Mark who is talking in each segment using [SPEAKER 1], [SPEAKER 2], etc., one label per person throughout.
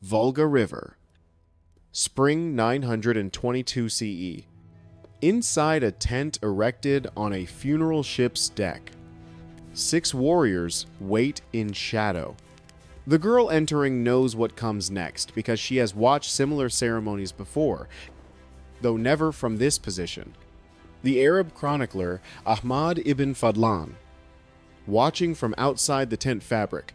[SPEAKER 1] Volga River. Spring 922 CE. Inside a tent erected on a funeral ship's deck, 6 warriors wait in shadow. The girl entering knows what comes next because she has watched similar ceremonies before, though never from this position. The Arab chronicler Ahmad ibn Fadlan, watching from outside the tent fabric,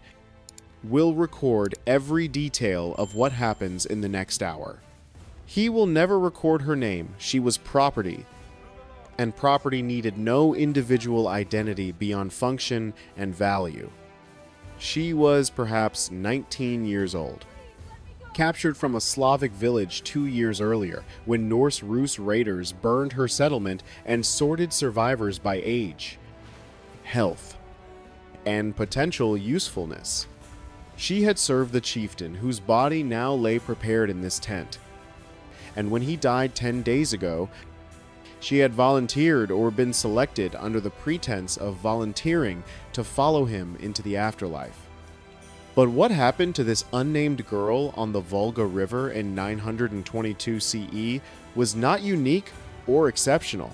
[SPEAKER 1] will record every detail of what happens in the next hour. He will never record her name. She was property, and property needed no individual identity beyond function and value. She was perhaps 19 years old. Captured from a Slavic village 2 years earlier, when Norse-Rus raiders burned her settlement and sorted survivors by age, health, and potential usefulness. She had served the chieftain, whose body now lay prepared in this tent. And when he died 10 days ago, she had volunteered or been selected under the pretense of volunteering to follow him into the afterlife. But what happened to this unnamed girl on the Volga River in 922 CE was not unique or exceptional.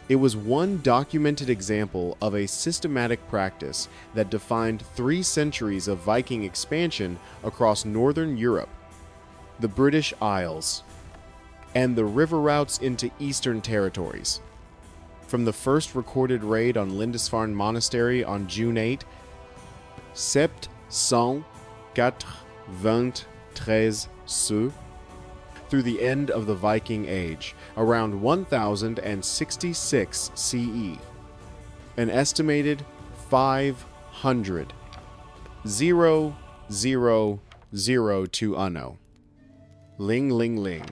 [SPEAKER 1] It was one documented example of a systematic practice that defined 3 centuries of Viking expansion across northern Europe, the British Isles, and the river routes into eastern territories. From the first recorded raid on Lindisfarne Monastery on June 8, 793 CE, through the end of the Viking Age, around 1066 CE. An estimated 500, 000 to Anno. Ling ling ling.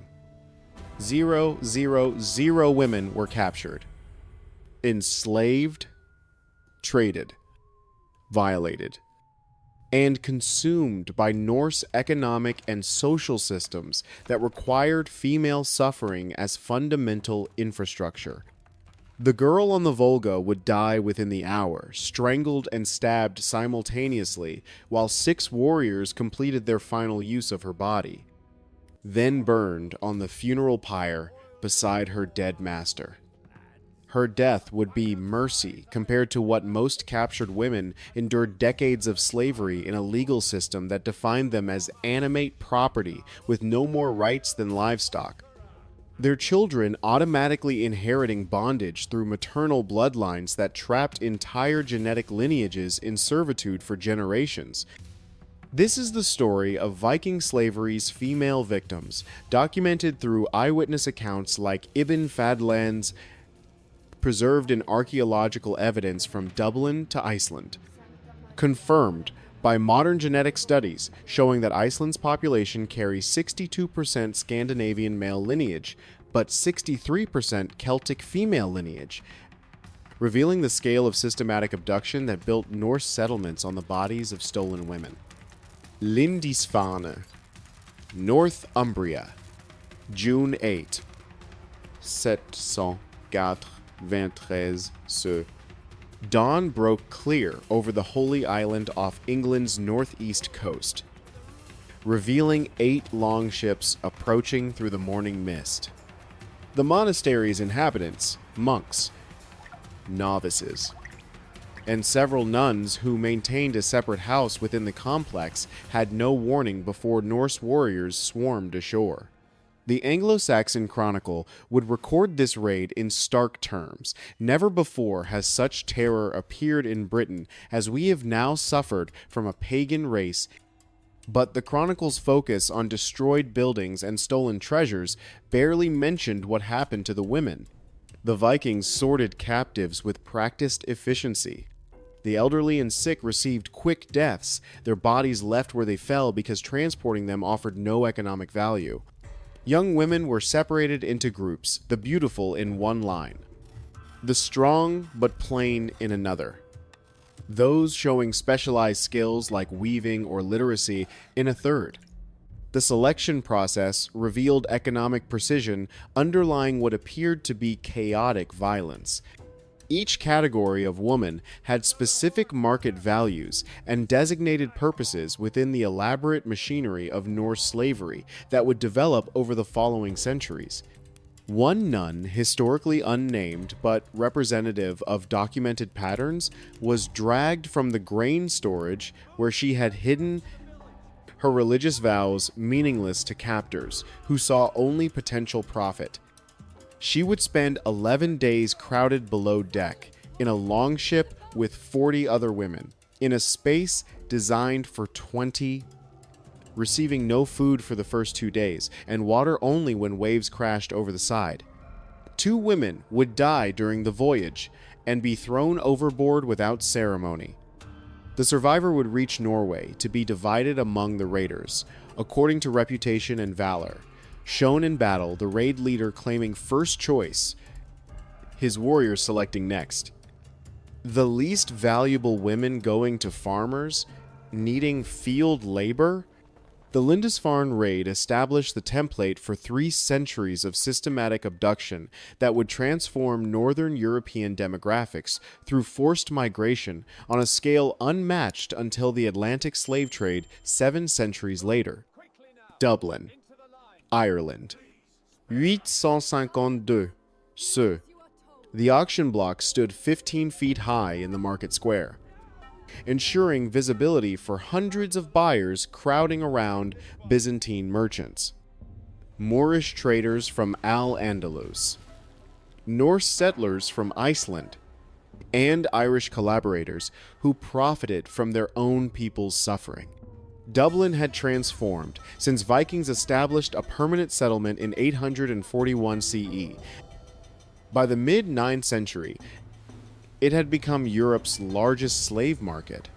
[SPEAKER 1] 000 women were captured, enslaved, traded, violated, and consumed by Norse economic and social systems that required female suffering as fundamental infrastructure. The girl on the Volga would die within the hour, strangled and stabbed simultaneously, while 6 warriors completed their final use of her body, then burned on the funeral pyre beside her dead master. Her death would be mercy compared to what most captured women endured decades of slavery in a legal system that defined them as animate property with no more rights than livestock. Their children automatically inheriting bondage through maternal bloodlines that trapped entire genetic lineages in servitude for generations. This is the story of Viking slavery's female victims, documented through eyewitness accounts like Ibn Fadlan's, preserved in archaeological evidence from Dublin to Iceland, confirmed by modern genetic studies showing that Iceland's population carries 62% Scandinavian male lineage, but 63% Celtic female lineage, revealing the scale of systematic abduction that built Norse settlements on the bodies of stolen women. Lindisfarne, Northumbria, June 8, 793 CE. Dawn broke clear over the Holy Island off England's northeast coast, revealing 8 longships approaching through the morning mist. The monastery's inhabitants, monks, novices, and several nuns who maintained a separate house within the complex had no warning before Norse warriors swarmed ashore. The Anglo-Saxon Chronicle would record this raid in stark terms. Never before has such terror appeared in Britain as we have now suffered from a pagan race, but the Chronicle's focus on destroyed buildings and stolen treasures barely mentioned what happened to the women. The Vikings sorted captives with practiced efficiency. The elderly and sick received quick deaths, their bodies left where they fell because transporting them offered no economic value. Young women were separated into groups, the beautiful in one line, the strong but plain in another, those showing specialized skills like weaving or literacy in a third. The selection process revealed economic precision underlying what appeared to be chaotic violence. Each category of woman had specific market values and designated purposes within the elaborate machinery of Norse slavery that would develop over the following centuries. One nun, historically unnamed but representative of documented patterns, was dragged from the grain storage where she had hidden her religious vows, meaningless to captors who saw only potential profit. She would spend 11 days crowded below deck, in a longship with 40 other women, in a space designed for 20, receiving no food for the first 2 days, and water only when waves crashed over the side. 2 women would die during the voyage, and be thrown overboard without ceremony. The survivor would reach Norway to be divided among the raiders, according to reputation and valor. Shown in battle, the raid leader claiming first choice, his warriors selecting next. The least valuable women going to farmers, needing field labor. The Lindisfarne raid established the template for 3 centuries of systematic abduction that would transform Northern European demographics through forced migration on a scale unmatched until the Atlantic slave trade 7 centuries later. Dublin, Ireland. 852 ceux. The auction block stood 15 feet high in the market square, ensuring visibility for hundreds of buyers crowding around Byzantine merchants, Moorish traders from Al-Andalus, Norse settlers from Iceland, and Irish collaborators who profited from their own people's suffering. Dublin had transformed since Vikings established a permanent settlement in 841 CE. By the mid-9th century, it had become Europe's largest slave market,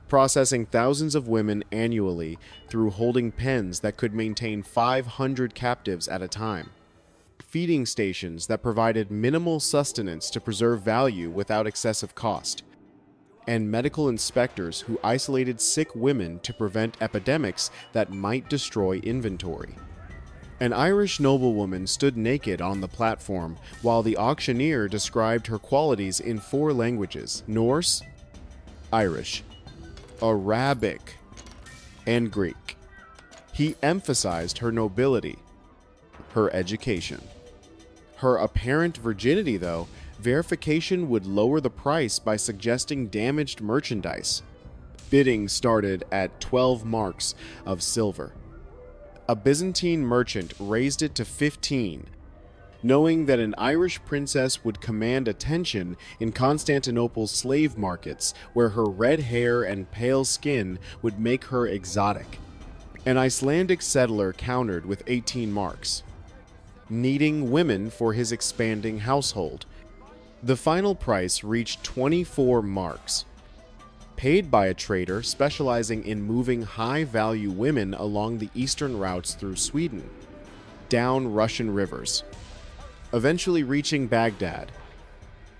[SPEAKER 1] processing thousands of women annually through holding pens that could maintain 500 captives at a time, feeding stations that provided minimal sustenance to preserve value without excessive cost, and medical inspectors who isolated sick women to prevent epidemics that might destroy inventory. An Irish noblewoman stood naked on the platform while the auctioneer described her qualities in 4 languages: Norse, Irish, Arabic, and Greek. He emphasized her nobility, her education. Her apparent virginity, though, verification would lower the price by suggesting damaged merchandise. Bidding started at 12 marks of silver. A Byzantine merchant raised it to 15, knowing that an Irish princess would command attention in Constantinople's slave markets, where her red hair and pale skin would make her exotic. An Icelandic settler countered with 18 marks, needing women for his expanding household. The final price reached 24 marks, paid by a trader specializing in moving high-value women along the eastern routes through Sweden, down Russian rivers, eventually reaching Baghdad.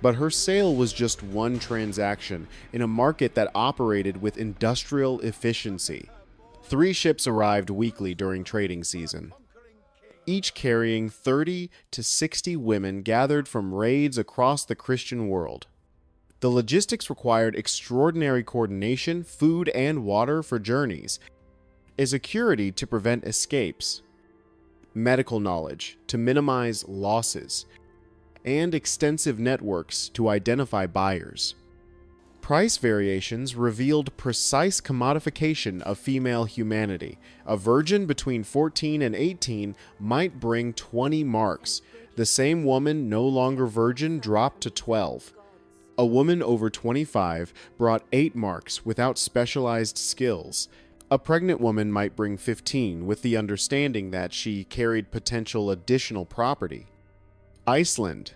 [SPEAKER 1] But her sale was just one transaction in a market that operated with industrial efficiency. 3 ships arrived weekly during trading season, each carrying 30 to 60 women gathered from raids across the Christian world. The logistics required extraordinary coordination, food and water for journeys, a security to prevent escapes, medical knowledge to minimize losses, and extensive networks to identify buyers. Price variations revealed precise commodification of female humanity. A virgin between 14 and 18 might bring 20 marks. The same woman no longer virgin dropped to 12. A woman over 25 brought 8 marks without specialized skills. A pregnant woman might bring 15 with the understanding that she carried potential additional property. Iceland,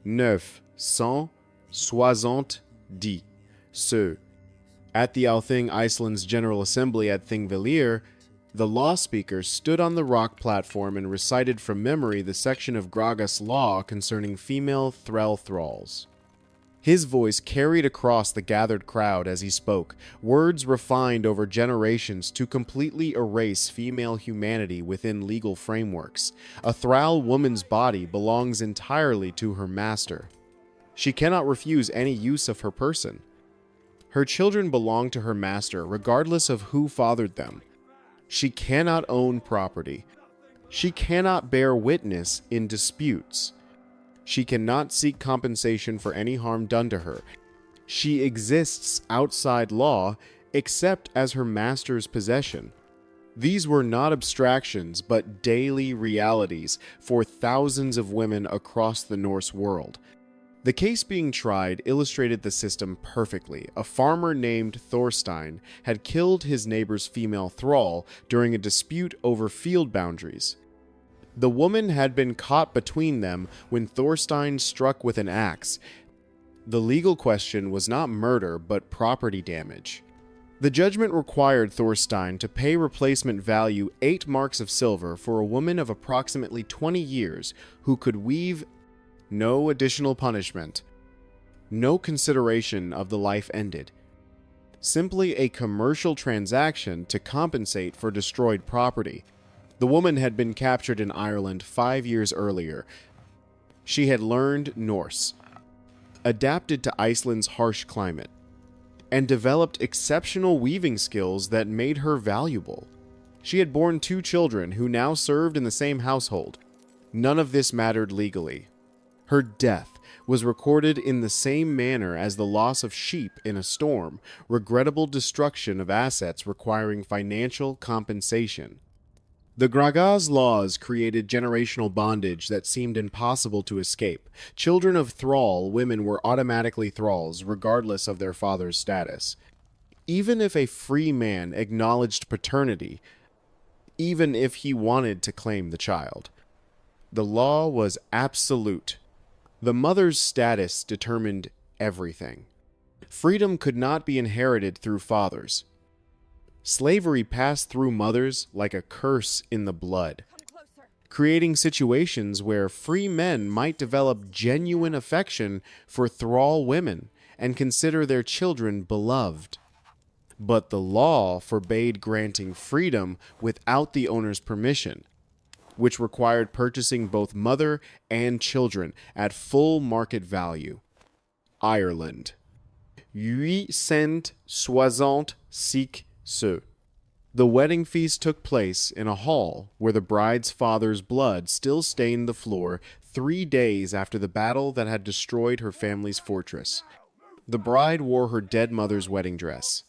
[SPEAKER 1] 970 ceux. At the Althing, Iceland's General Assembly at Thingvellir, the law speaker stood on the rock platform and recited from memory the section of Graga's law concerning female thralls. His voice carried across the gathered crowd as he spoke, words refined over generations to completely erase female humanity within legal frameworks. A thrall woman's body belongs entirely to her master. She cannot refuse any use of her person. Her children belong to her master regardless of who fathered them. She cannot own property. She cannot bear witness in disputes. She cannot seek compensation for any harm done to her. She exists outside law except as her master's possession. These were not abstractions, but daily realities for thousands of women across the Norse world. The case being tried illustrated the system perfectly. A farmer named Thorstein had killed his neighbor's female thrall during a dispute over field boundaries. The woman had been caught between them when Thorstein struck with an axe. The legal question was not murder, but property damage. The judgment required Thorstein to pay replacement value 8 marks of silver for a woman of approximately 20 years who could weave. No additional punishment. No consideration of the life ended. Simply a commercial transaction to compensate for destroyed property. The woman had been captured in Ireland 5 years earlier. She had learned Norse, adapted to Iceland's harsh climate, and developed exceptional weaving skills that made her valuable. She had borne 2 children who now served in the same household. None of this mattered legally. Her death was recorded in the same manner as the loss of sheep in a storm, regrettable destruction of assets requiring financial compensation. The Graga's laws created generational bondage that seemed impossible to escape. Children of thrall women were automatically thralls, regardless of their father's status. Even if a free man acknowledged paternity, even if he wanted to claim the child. The law was absolute. The mother's status determined everything. Freedom could not be inherited through fathers. Slavery passed through mothers like a curse in the blood, creating situations where free men might develop genuine affection for thrall women and consider their children beloved. But the law forbade granting freedom without the owner's permission, which required purchasing both mother and children at full market value. Ireland. 866 ceux. The wedding feast took place in a hall where the bride's father's blood still stained the floor 3 days after the battle that had destroyed her family's fortress. The bride wore her dead mother's wedding dress.